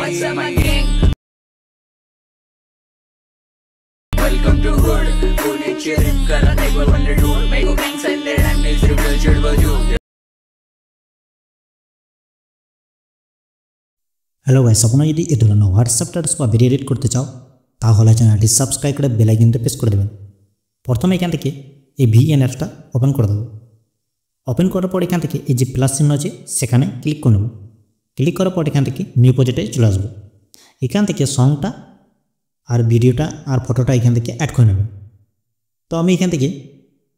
What's up, my gang? Welcome to Hood. Pune cheer kara table wonder do. Make a gang send their and is revealed by you. Hello guys, আপনারা যদি এই ধরনের WhatsApp status বা video edit করতে চাও তাহলে চ্যানেলটি subscribe করে বেল আইকনটা প্রেস করে দেবেন। প্রথমে এখান থেকে এই ভিএন অ্যাপসটা ওপেন করে দেব। ওপেন করার পর এখান থেকে এই যে প্লাস চিহ্ন আছে সেখানে ক্লিক করে নেব। ক্লিক করার পর এখান থেকে নিউ প্রজেক্টে চলে আসবো। এখান থেকে সংটা আর ভিডিওটা আর ফটোটা এখান থেকে অ্যাড করে নেব। তো আমি এখান থেকে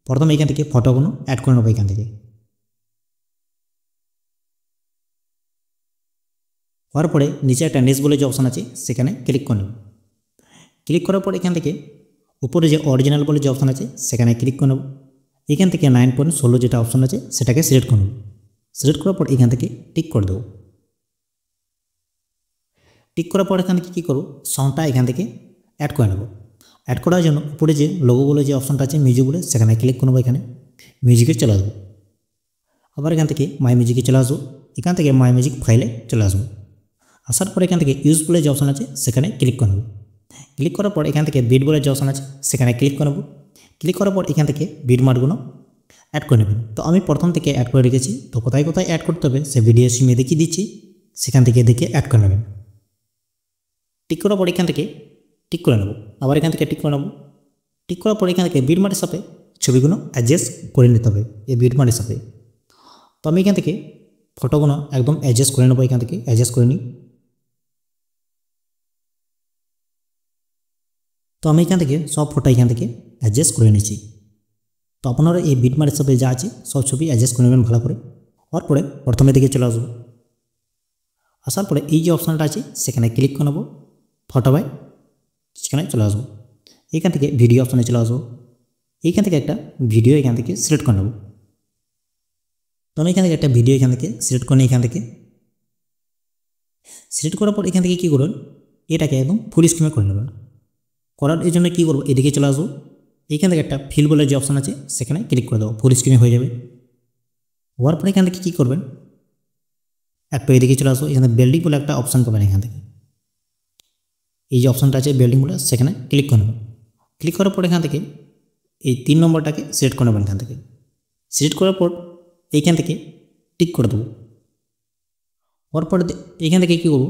প্রথমে এখান থেকে ফটোগুলো অ্যাড করে নেব। এখান থেকে হওয়ার পরে নিচে একটা নেক্সট বলে যে অপশান আছে সেখানে ক্লিক করে নেব। ক্লিক করার পর এখান থেকে উপরে যে অরিজিনাল বলে যে অপশান আছে সেখানে ক্লিক করে নেব। এখান থেকে 9.16 যেটা অপশান আছে সেটাকে সিলেক্ট করে নেব। সিলেক্ট করার পর এখান থেকে টিক করে দেবো। টিক করার পর এখান থেকে কী করবো, সংটা এখান থেকে অ্যাড করে নেব। অ্যাড করার জন্য উপরে যে লোগো বলে যে অপশানটা আছে মিউজিক বলে সেখানে ক্লিক করে নেবো। এখানে মিউজিকে চলে আসবো। আবার এখান থেকে মাই মিউজিকে চলে আসবো। এখান থেকে মাই মিউজিক ফাইলে চলে আসবো। আসার পর এখান থেকে ইউজ বলে যে অপশান আছে সেখানে ক্লিক করে নেব। ক্লিক করার পর এখান থেকে বিট বলে যে অপশান আছে সেখানে ক্লিক করে নেব। ক্লিক করার পর এখান থেকে বিট মার্কগুলো অ্যাড করে নেবেন। তো আমি প্রথম থেকে অ্যাড করে রেখেছি, তো কোথায় কোথায় অ্যাড করতে হবে সে ভিডিও সিমে দেখিয়ে দিচ্ছি, সেখান থেকে দেখে অ্যাড করে নেবেন। টিক করার পর এখান থেকে টিক করে নেব। আবার এখান থেকে টিক করে নেব। টিক করার পর এখান থেকে বিট মার্কের সাথে ছবিগুলো অ্যাডজাস্ট করে নিতে হবে এই বিট মার্কের সাথে। তো আমি এখান থেকে ফটোগুলো একদম অ্যাডজাস্ট করে নেবো। এখান থেকে অ্যাডজাস্ট করে নিই। তো আমি এখান থেকে সব ফটো এখান থেকে অ্যাডজাস্ট করে নিচ্ছি। তো আপনারা এই বিটমার্কের সাথে যা আছে সব ছবি অ্যাডজাস্ট করে নেবেন ভালো করে। হওয়ার পরে প্রথমে দিকে চলে আসবো। আসার পরে এই যে অপশানটা আছে সেখানে ক্লিক করে নেবো। ফটো বাই সেখানে চলে আসবো। এখান থেকে ভিডিও অপশানে চলে আসবো। এইখান থেকে একটা ভিডিও এখান থেকে সিলেক্ট করে নেবো। তো আমি এখান থেকে একটা ভিডিও এখান থেকে সিলেক্ট করে নিই। এখান থেকে সিলেক্ট করার পর এখান থেকে কী করবেন, এটাকে একদম ফুল স্ক্রিনে করে নেবেন। করার এই জন্য কী করবো, এদিকে চলে আসবো। এইখান থেকে একটা ফিল বলে যে অপশান আছে সেখানে ক্লিক করে দেবো। ফুল স্ক্রিনে হয়ে যাবে। হওয়ার পরে এখান থেকে কী করবেন, একটু এদিকে চলে আসবো। এখানে বিল্ডিং বলে একটা অপশান পাবেন। এখান থেকে এই যে অপশানটা আছে বিল্ডিং বলে সেখানে ক্লিক করে নেবেন। ক্লিক করার পর এখান থেকে এই 3 নম্বরটাকে সিলেক্ট করে নেবেন। এখান থেকে সিলেক্ট করার পর এইখান থেকে টিক করে দেবো। হওয়ার পরে এইখান থেকে কী করবো,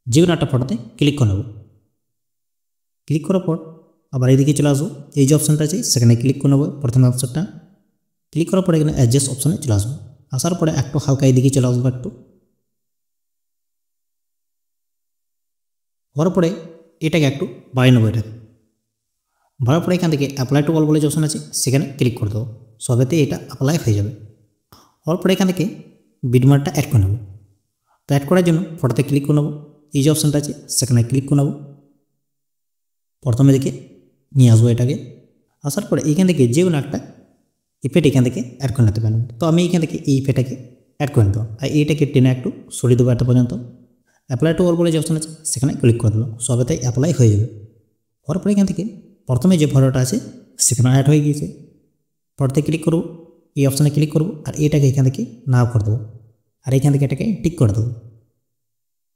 যে কোনো একটা ফটোতে ক্লিক করে নেব। ক্লিক করার পর আবার এদিকে চলে আসবো। এই যে অপশানটা আছে সেখানে ক্লিক করে নেবো। প্রথমে অপশানটা ক্লিক করার পরে এখানে অ্যাডজাস্ট অপশানে চলে আসবো। আসার পরে একটু হালকা এদিকে চলে আসবো একটু। হওয়ার পরে এটাকে একটু বাড়িয়ে নেবো। এটাকে বাড়ার পরে এখান থেকে অ্যাপ্লাই টু অল বলে যে অপশান আছে সেখানে ক্লিক করে দেবো। সবেতে এটা অ্যাপ্লাই হয়ে যাবে। হওয়ার পরে এখান থেকে বিটমার্কটা অ্যাড করে নেব। তো অ্যাড করার জন্য ফটোতে ক্লিক করে নেবো। এই যে অপশানটা আছে সেখানে ক্লিক করে নেব। প্রথমে দিকে নিয়ে আসবো এটাকে। আসার পরে এইখান থেকে যে কোনো একটা ইফেক্ট এখান থেকে অ্যাড করে নিতে পারেন। তো আমি এইখান থেকে এই ইফেক্টটাকে অ্যাড করে নেবো। আর এইটাকে টেনে একটু সরিয়ে দেবো এত পর্যন্ত। অ্যাপ্লাই টু অল বলে যে অপশান আছে সেখানে ক্লিক করে দেবো। সবেতে অ্যাপ্লাই হয়ে যাবে। হওয়ার পরে এখান থেকে প্রথমে যে ফটোটা আছে সেখানে অ্যাড হয়ে গিয়েছে। ফটোতে ক্লিক করবো, এই অপশানে ক্লিক করবো আর এটাকে এখান থেকে নাও করে দেবো। আর এখান থেকে এটাকে টিক করে দেবো।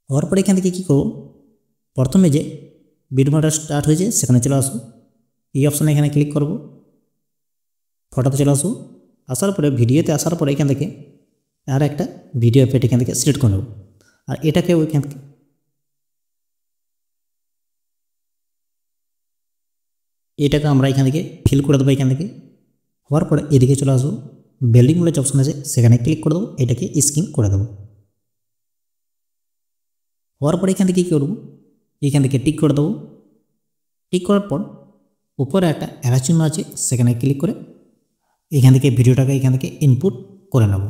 হওয়ার পরে এখান থেকে কী করবো, প্রথমে যে বিটমার্কটা স্টার্ট হয়েছে সেখানে চলে আসবো। এই অপশানে এখানে ক্লিক করব। ফটোতে চলে আসবো। আসার পরে ভিডিওতে আসার পরে এখান থেকে আর একটা ভিডিও এফেক্ট এখান থেকে সিলেক্ট করে নেব। আর এটাকে ওইখান থেকে এটাকে আমরা এখান থেকে ফিল করে দেবো। এখান থেকে হওয়ার পরে এদিকে চলে আসবো। বিল্ডিং বলে যে অপশান আছে সেখানে ক্লিক করে দেবো। এটাকে স্ক্রিন করে দেবো। হওয়ার পরে এখান থেকে কী করবো, এখান থেকে টিক করে দেবো। টিক করার পর উপরে একটা অ্যারো চিহ্ন আছে সেখানে ক্লিক করে এখান থেকে ভিডিওটাকে এখান থেকে ইনপুট করে নেব।